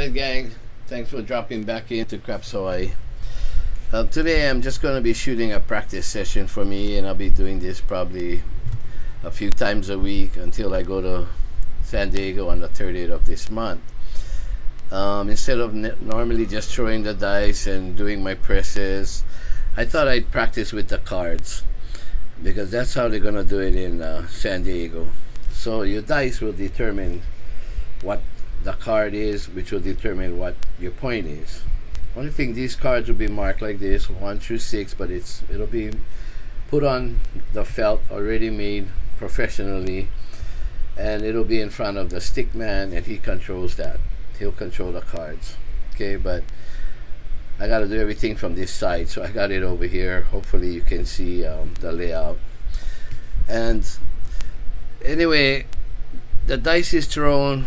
Good gang, thanks for dropping back into Craps Hawaii. Today I'm just going to be shooting a practice session for me, and I'll be doing this probably a few times a week until I go to San Diego on the 30th of this month. Instead of normally just throwing the dice and doing my presses, I thought I'd practice with the cards, because that's how they're going to do it in San Diego. So your dice will determine what the card is, which will determine what your point is. Only thing, these cards will be marked like this, 1 through 6, but it'll be put on the felt already made professionally, and it'll be in front of the stick man, and he controls that. He'll control the cards. Okay, but I got to do everything from this side, so I got it over here. Hopefully you can see the layout. And anyway, the dice is thrown.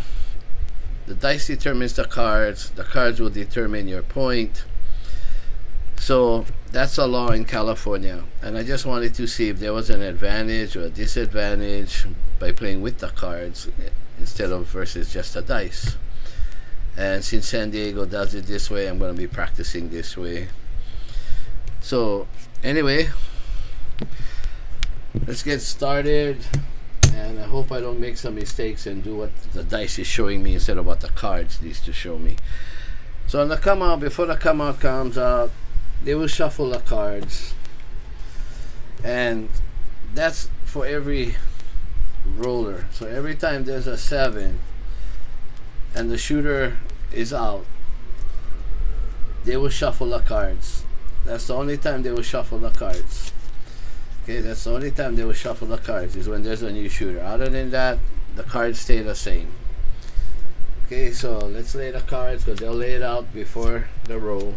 The dice determines the cards will determine your point. So that's a law in California, and I just wanted to see if there was an advantage or a disadvantage by playing with the cards instead of versus just the dice. And since San Diego does it this way, I'm going to be practicing this way. So anyway, let's get started. And I hope I don't make some mistakes and do what the dice is showing me instead of what the cards needs to show me. So on the come out, before the come out comes out, they will shuffle the cards. And that's for every roller. So every time there's a 7 and the shooter is out, they will shuffle the cards. That's the only time they will shuffle the cards. Okay, that's the only time they will shuffle the cards, is when there's a new shooter. Other than that, the cards stay the same. Okay, so let's lay the cards, because they'll lay it out before the roll.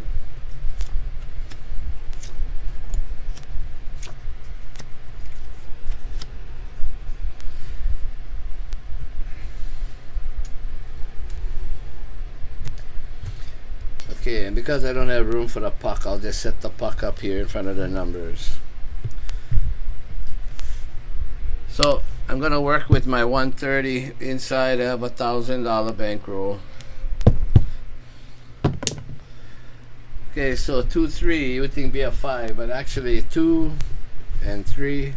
Okay, and because I don't have room for the puck, I'll just set the puck up here in front of the numbers. So I'm gonna work with my 130 inside. I have a $1,000 bankroll. Okay, so 2, 3, you would think be a 5, but actually 2 and 3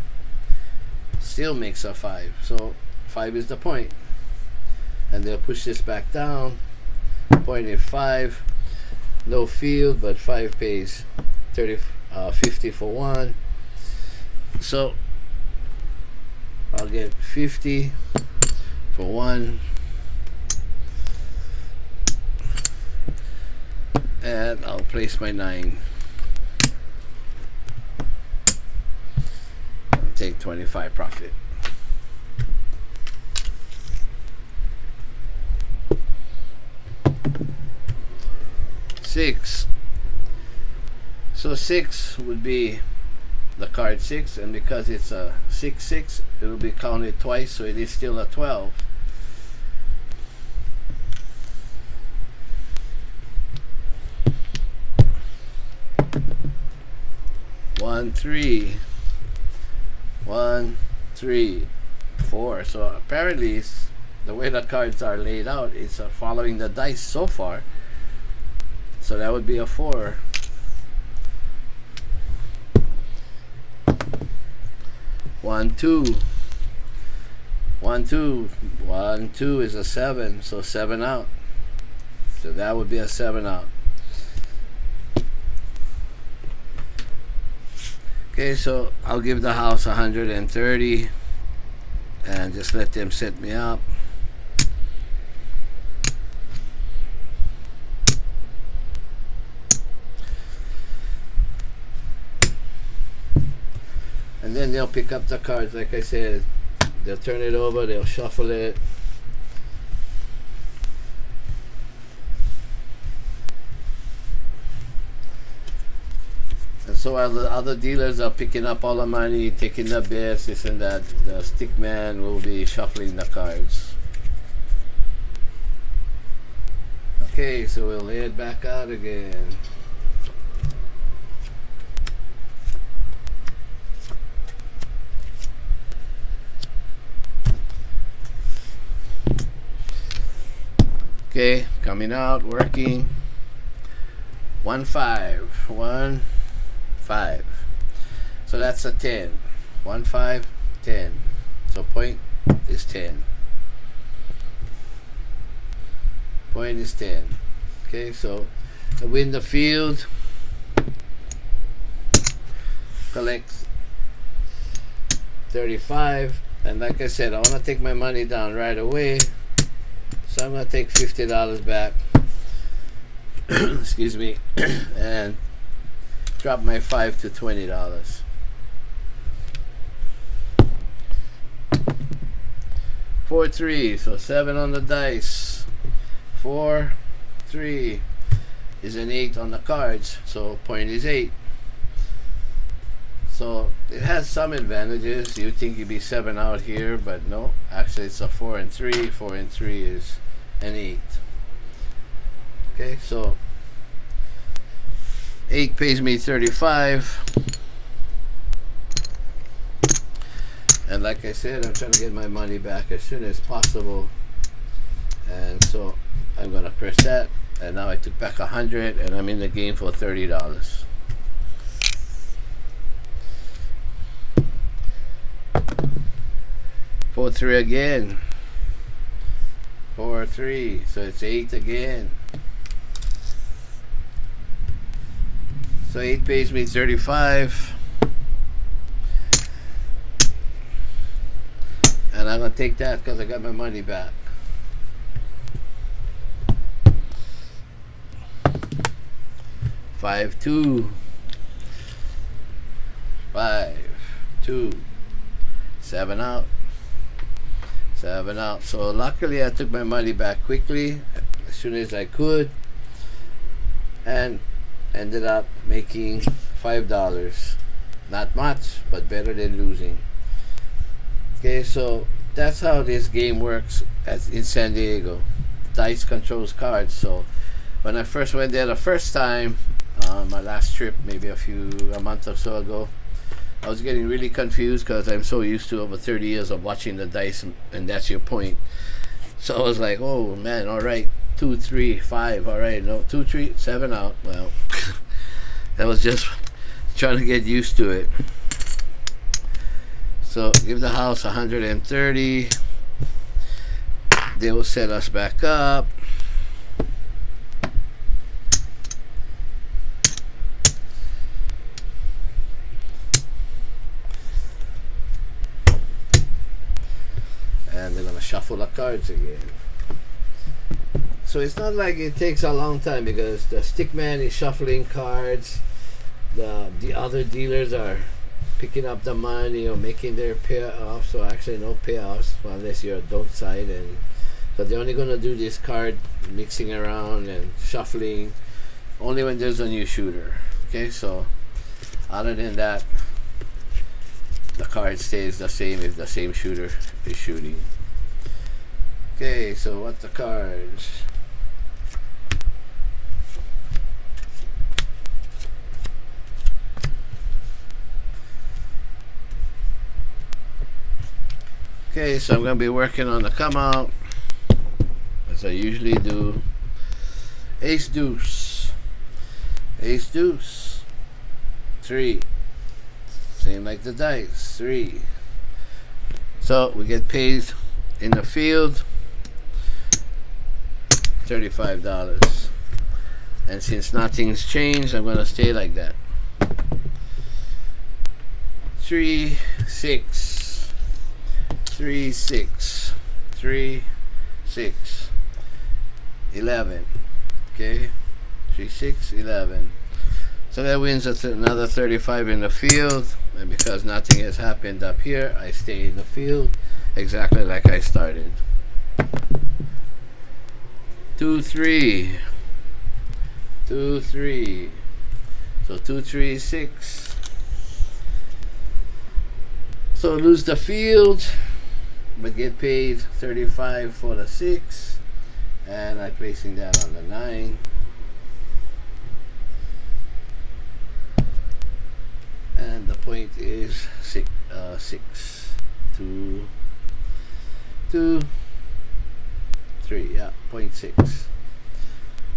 still makes a 5. So 5 is the point, and they'll push this back down. Point is 5. No field, but 5 pays 50 for 1. So I'll get 50 for 1, and I'll place my 9. I'll take 25 profit. Six. So 6 would be the card 6, and because it's a 6-6, it will be counted twice, so it is still a 12. One, 3, 1, 3, 4. So apparently, it's the way the cards are laid out, it's following the dice so far. So that would be a 4. 1, 2, 1, 2, 1, 2 is a 7, so 7 out. So that would be a 7 out. Okay, so I'll give the house 130 and just let them set me up. And then they'll pick up the cards, like I said. They'll turn it over, they'll shuffle it. And so while the other dealers are picking up all the money, taking the bets, this and that, the stick man will be shuffling the cards. Okay, so we'll lay it back out again. Okay, coming out, working. 1 5 1 5. So that's a 10. 1 5 10. So point is 10. Point is 10. Okay, so I win the field, collects 35, and like I said, I want to take my money down right away, so I'm going to take $50 back excuse me, and drop my 5 to $20. 4 3, so 7 on the dice. 4 3 is an 8 on the cards, so point is 8. So it has some advantages. You think you'd be 7 out here, but no, actually it's a 4 and 3. 4 and 3 is an 8. Okay, so 8 pays me 35, and like I said, I'm trying to get my money back as soon as possible, and so I'm gonna press that, and now I took back 100, and I'm in the game for $30. Four 3 again. 4 3, so it's 8 again. So 8 pays me 35, and I'm gonna take that because I got my money back. 5 2 5 2 7 out. 7 out. So luckily I took my money back quickly as soon as I could, and ended up making $5. Not much, but better than losing. Okay, so that's how this game works in San Diego. Dice controls cards. So when I first went there the first time, my last trip, maybe a month or so ago, I was getting really confused because I'm so used to over 30 years of watching the dice, and that's your point. So I was like, oh man, all right, 2 3 5, all right, no, 2 3 7 out. Well, that was just trying to get used to it. So give the house 130. They will set us back up. And they're gonna shuffle the cards again. So it's not like it takes a long time, because the stickman is shuffling cards, the other dealers are picking up the money or making their payoffs. So actually no payoffs unless you're a don't side, and so they're only gonna do this card mixing around and shuffling only when there's a new shooter. Okay, so other than that, the card stays the same if the same shooter is shooting. Okay, so what's the cards? Okay, so I'm going to be working on the come out as I usually do. Ace deuce. Ace deuce. 3. Same like the dice. 3. So we get paid in the field $35. And since nothing's changed, I'm going to stay like that. 3 6 3 6 3 6 11. Okay, 3 6 11. So that wins us another 35 in the field, and because nothing has happened up here, I stay in the field exactly like I started. 2 3 2 3. So 2 3 6. So lose the field, but get paid 35 for the 6, and I'm placing that on the 9. And the point is 6 2 2 0.3, yeah, 0.6.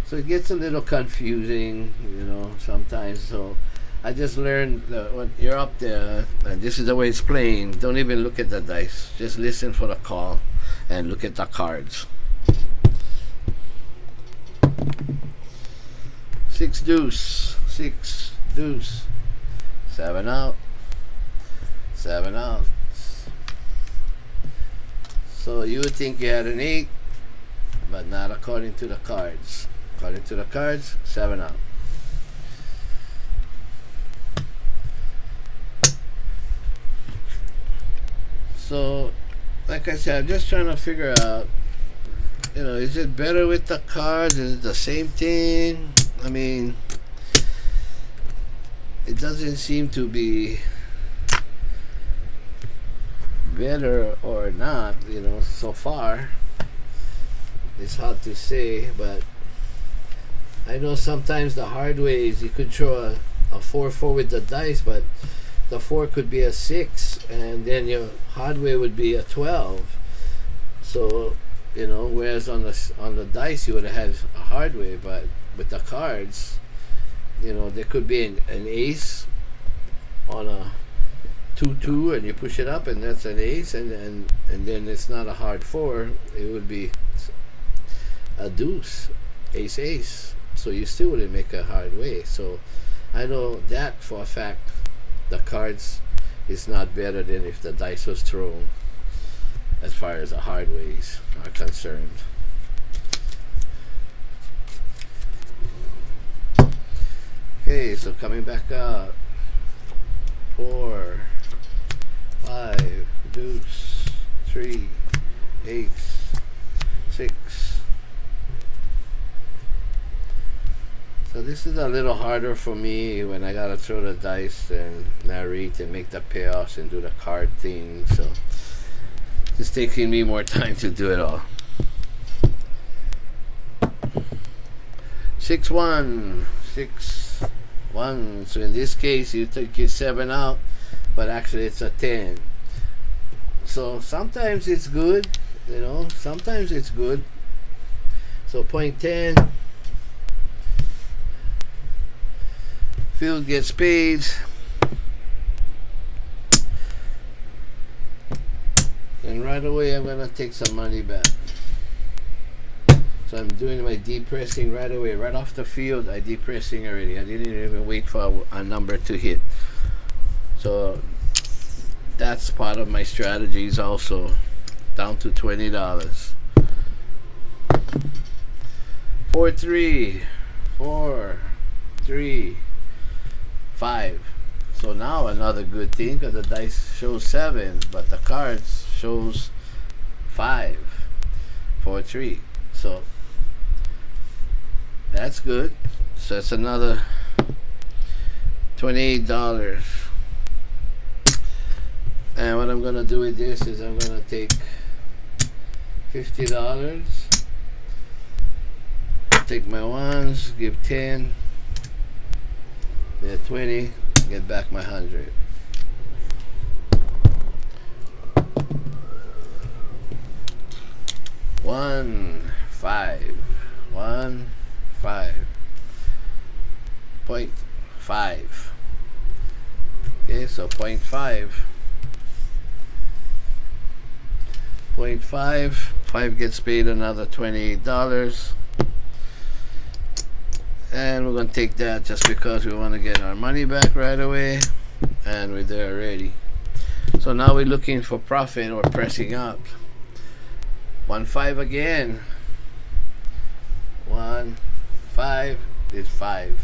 So it gets a little confusing, you know, sometimes. So I just learned that when you're up there and this is the way it's playing, don't even look at the dice. Just listen for the call and look at the cards. 6 deuce, 6 deuce, 7 out, 7 out. So you would think you had an 8, but not according to the cards. According to the cards, 7 out. So, like I said, I'm just trying to figure out, you know, is it better with the cards? Is it the same thing? I mean, it doesn't seem to be better or not, you know, so far. It's hard to say, but I know sometimes the hard way is you could throw a 4-4 with the dice, but the 4 could be a 6, and then your hard way would be a 12. So, you know, whereas on the dice you would have had a hard way, but with the cards, you know, there could be an ace on a 2-2, and you push it up, and that's an ace, and then it's not a hard 4. It would be a deuce, ace, ace. So you still wouldn't make a hard way. So I know that for a fact. The cards is not better than if the dice was thrown, as far as the hard ways are concerned. Okay, so coming back up, 4, 5, deuce, 3, ace, 6. So this is a little harder for me when I gotta throw the dice and narrate and make the payoffs and do the card thing. So it's taking me more time to do it all. 6-1, 6-1. So in this case, you take your 7 out, but actually it's a 10. So sometimes it's good, you know. Sometimes it's good. So 0.10. Field gets paid, and right away I'm gonna take some money back. So I'm doing my depressing right away, right off the field. I depressing already. I didn't even wait for a number to hit. So that's part of my strategies also. Down to $20. 4-3, 4, 3, 5. So now another good thing, because the dice shows 7, but the cards shows 5. 4-3. So that's good. So that's another $28. And what I'm gonna do with this is I'm gonna take $50. Take my ones, give 10. Yeah, 20, get back my 100. One, 5, 1, 5, 0.5. Okay, so 0.5. 0.5, 5 gets paid another $28. And we're going to take that just because we want to get our money back right away, and we're there already. So now we're looking for profit or pressing up. 1-5 again. 1, 5 is 5.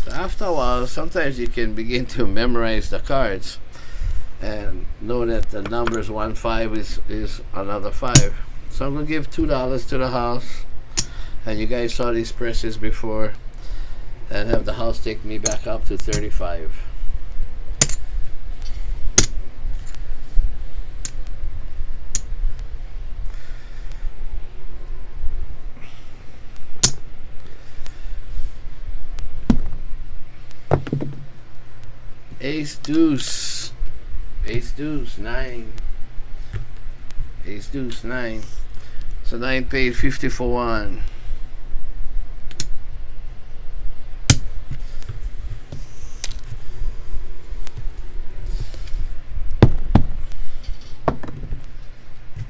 So after a while, sometimes you can begin to memorize the cards and know that the numbers 1, 5 is another 5. So I'm going to give $2 to the house, and you guys saw these presses before, and have the house take me back up to 35. Ace deuce, 9. Ace deuce 9. So 9 paid 50 for 1.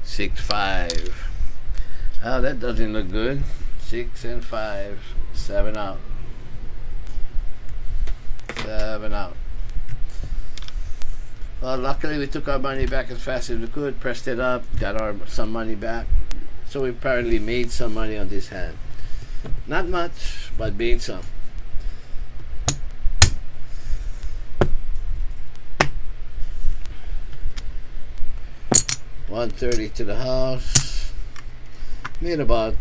Six, 5. Oh, that doesn't look good. 6 and 5. 7 out. 7 out. Well, luckily we took our money back as fast as we could, pressed it up, got some money back. So we apparently made some money on this hand. Not much, but made some. $130 to the house. Made about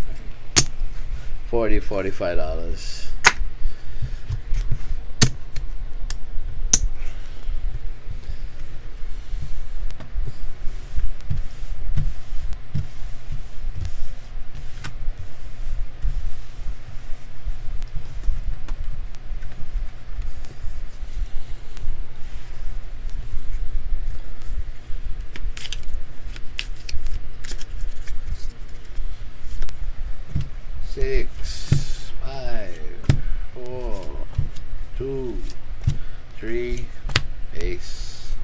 $45. Six, 5, 4, 2, 3, ace.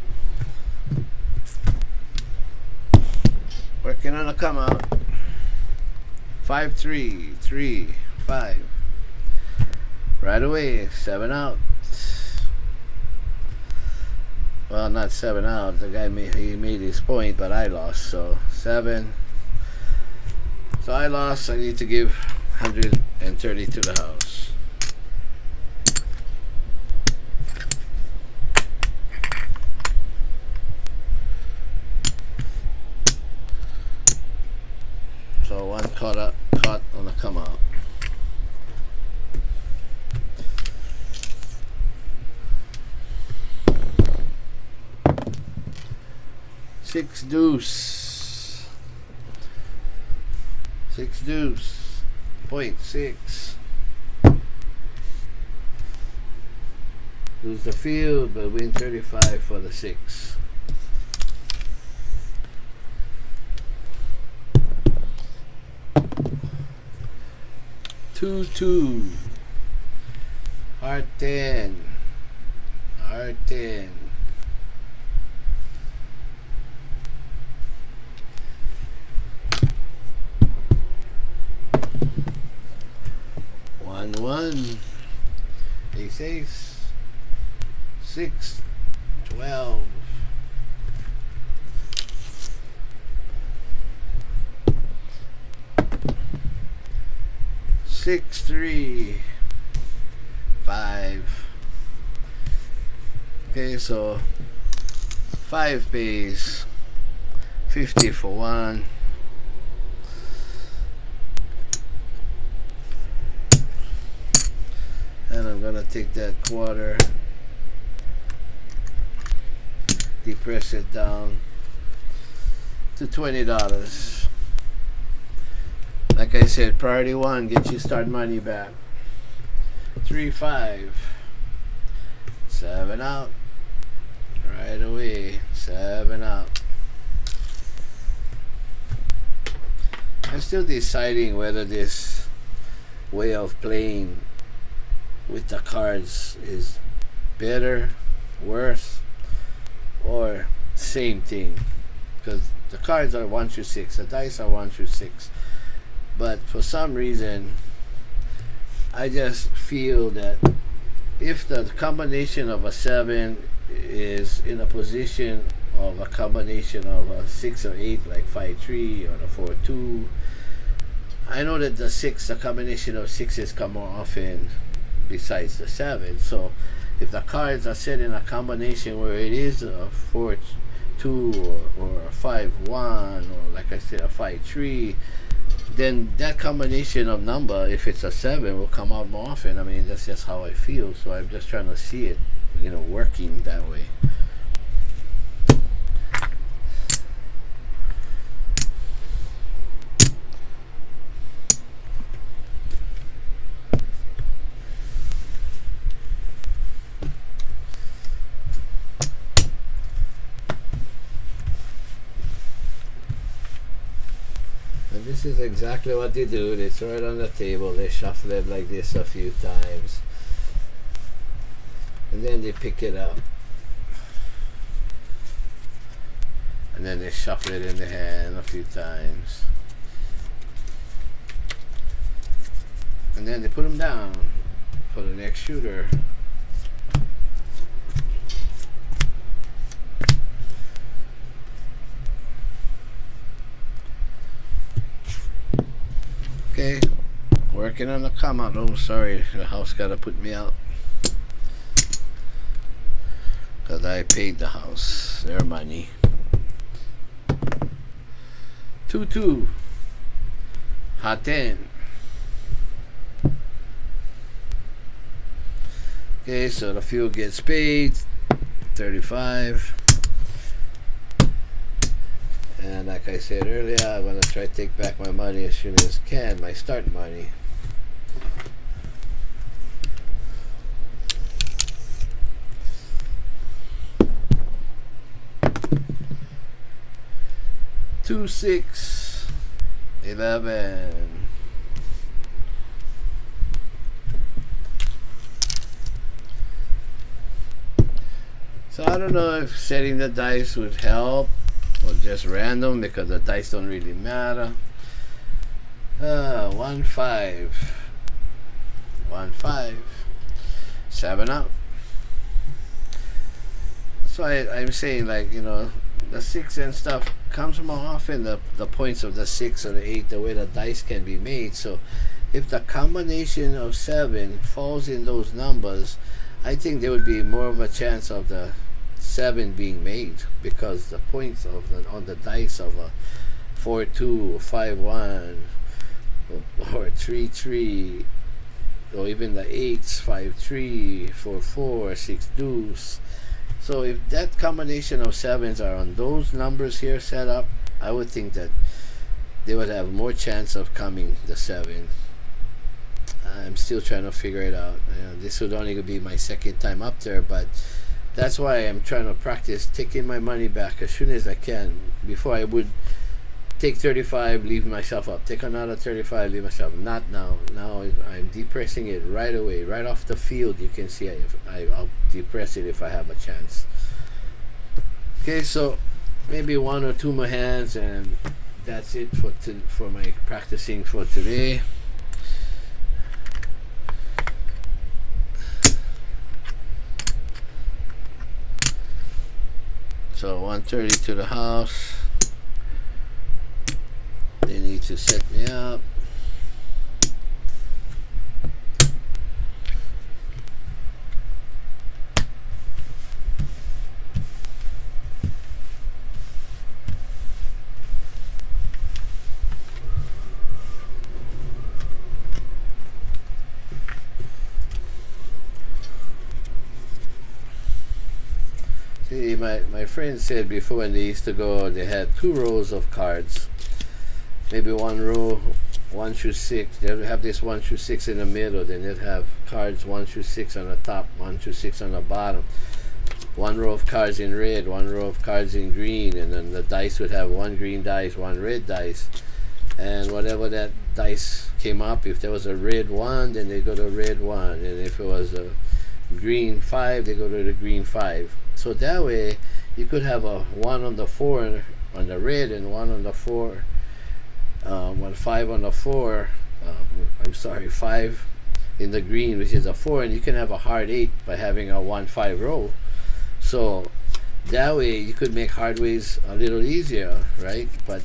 Working on a come out. 5, 3, 3, 5. Right away, 7 out. Well, not 7 out. The guy he made his point, but I lost. So 7. So I lost. I need to give 130 to the house. So one caught on the come out. Six deuce. 6 deuce. 0.6. Lose the field, but win 35 for the 6. Two, 2. Heart 10. Heart 10. One, ace, ace, 6, 12, 6, 3, 5. Okay, so 5 pays 50 for 1. And I'm gonna take that quarter, depress it down to $20. Like I said, priority 1 gets you start money back. 3, 5, 7 out. Right away, 7 out. I'm still deciding whether this way of playing with the cards is better, worse, or same thing, because the cards are 1 through 6, the dice are 1 through 6, but for some reason I just feel that if the combination of a 7 is in a position of a combination of a 6 or 8, like 5-3 or the 4-2, I know that the combination of 6s come more often besides the 7. So if the cards are set in a combination where it is a 4-2 or a 5-1, or like I said, a 5-3, then that combination of number, if it's a 7, will come out more often. I mean, that's just how I feel. So I'm just trying to see it, you know, working that way. And this is exactly what they do. They throw it on the table, they shuffle it like this a few times, and then they pick it up. And then they shuffle it in the hand a few times. And then they put them down for the next shooter. Okay, working on the come out. Oh, sorry, the house gotta put me out. Because I paid the house their money. 2-2. Hot 10. Okay, so the fuel gets paid. 35. And like I said earlier, I'm gonna try to take back my money as soon as I can, my start money. Two, 6, 11. So I don't know if setting the dice would help or just random, because the dice don't really matter. 1, 5. 1, 5. 7 out. So I'm saying, like, you know, the 6 and stuff comes more often, the points of the 6 or the 8, the way the dice can be made. So if the combination of 7 falls in those numbers, I think there would be more of a chance of the 7 being made, because the points of on the dice of a 4-2 or 5-1 or 3-3, or even the 8s, 5-3, 4-4, 6 deuce. So if that combination of 7s are on those numbers here set up, I would think that they would have more chance of coming the 7. I'm still trying to figure it out. This would only be my second time up there, but that's why I'm trying to practice taking my money back as soon as I can. Before, I would take 35, leave myself up, take another 35, leave myself. Not now. Now I'm depressing it right away, right off the field. You can see I'll depress it if I have a chance. Okay, so maybe 1 or 2 more hands, and that's it for my practicing for today. So 130 to the house. They need to set me up. See, my friend said before, when they used to go, they had 2 rows of cards. Maybe 1 row, 1 through 6. They'll have this 1 through 6 in the middle. Then they'll have cards 1 through 6 on the top, 1 through 6 on the bottom. 1 row of cards in red, 1 row of cards in green, and then the dice would have 1 green dice, 1 red dice. And whatever that dice came up, if there was a red 1, then they go to red 1. And if it was a green 5, they go to the green 5. So that way you could have a 1 on the 4 on the red, and 1 on the 4, 5 on the 4, I'm sorry, 5 in the green, which is a 4, and you can have a hard 8 by having a 1-5 row. So that way you could make hard ways a little easier, right? But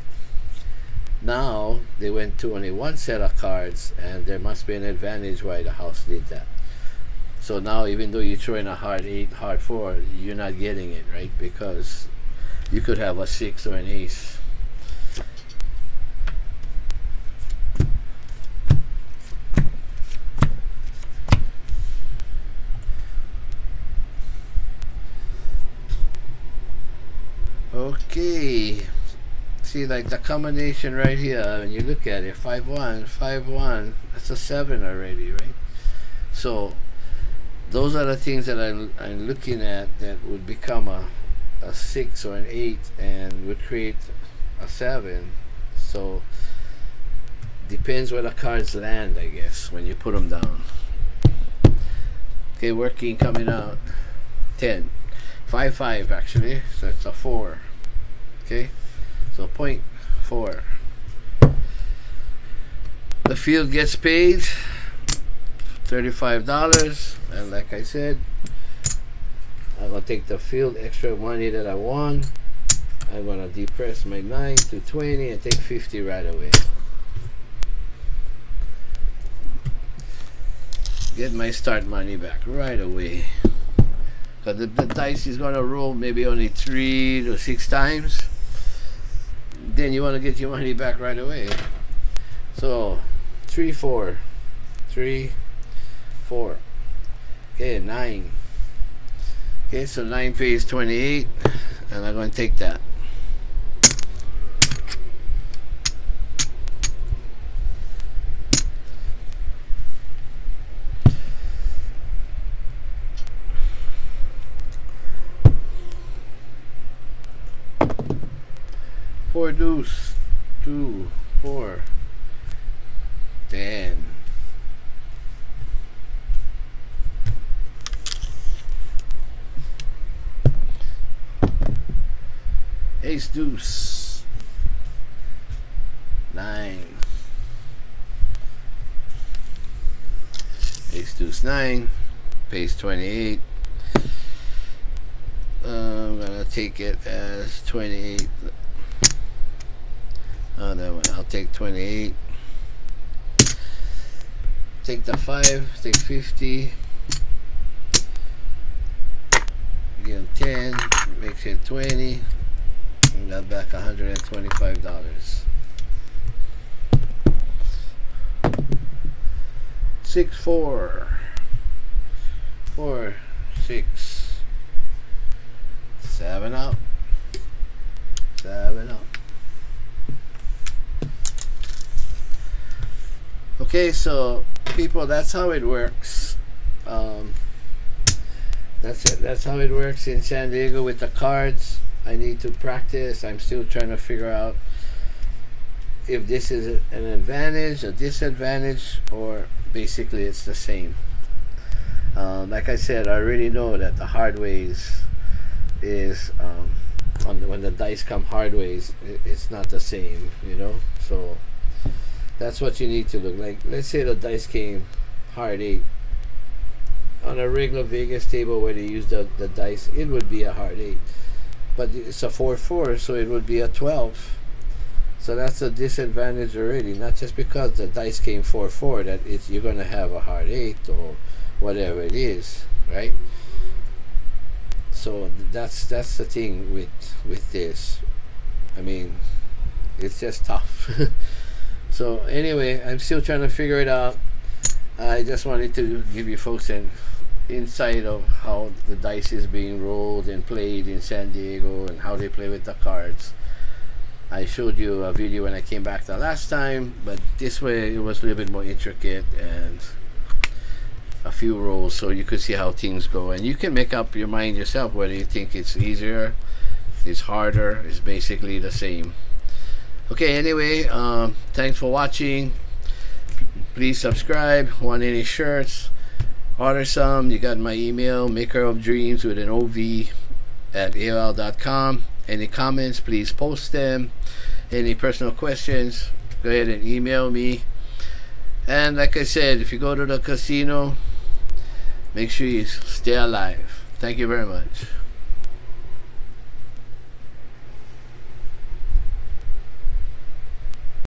now they went to only 1 set of cards, and there must be an advantage why the house did that. So now, even though you throw in a hard 8, hard 4, you're not getting it, right? Because you could have a 6 or an ace. Okay. See, like the combination right here, when you look at it, 5-1, 5-1, that's a 7 already, right? So those are the things that I'm looking at that would become a 6 or an 8 and would create a 7. So depends where the cards land, I guess, when you put them down. Okay, working, coming out 10, 5-5 actually, so it's a 4. Okay, so 0.4. The field gets paid $35, and like I said, I'm gonna take the field extra money that I won. I'm gonna depress my 9 to 20 and take 50 right away. Get my start money back right away. Because the dice is gonna roll maybe only 3 to 6 times. Then you wanna get your money back right away. So 3, 4, 3, 4. Okay, 9. Okay, so 9 pays 28, and I'm going to take that. Four deuce, 2, 4, 10. Ace deuce, 9. Ace deuce 9 pays 28. I'm gonna take it as 28. Oh, no, I'll take 28. Take the 5, take 50. Again 10, makes it 20. And got back $125. 6, 4, 4, 6, 7 up, 7 up. Okay, so people, that's how it works. That's it. That's how it works in San Diego with the cards. I need to practice. I'm still trying to figure out if this is an advantage, a disadvantage, or basically it's the same. Like I said, I already know that the hard ways is when the dice come hard ways, it's not the same, you know. So that's what you need to look like. Let's say the dice came hard 8 on a regular Vegas table where they use the dice, it would be a hard 8. But it's a 4-4, so it would be a 12. So that's a disadvantage already. Not just because the dice came 4-4 that you're going to have a hard 8 or whatever it is, right? So that's the thing with this. I mean, it's just tough. So anyway, I'm still trying to figure it out. I just wanted to give you folks an insight of how the dice is being rolled and played in San Diego and how they play with the cards. I showed you a video when I came back the last time, but this way it was a little bit more intricate and a few rolls so you could see how things go, and you can make up your mind yourself whether you think it's easier, it's harder, it's basically the same. Okay, anyway, thanks for watching. Please subscribe. Want any shirts, order some. You got my email, maker of dreams with an OV at AOL.com. Any comments, please post them. Any personal questions, go ahead and email me. And like I said, if you go to the casino, make sure you stay alive. Thank you very much.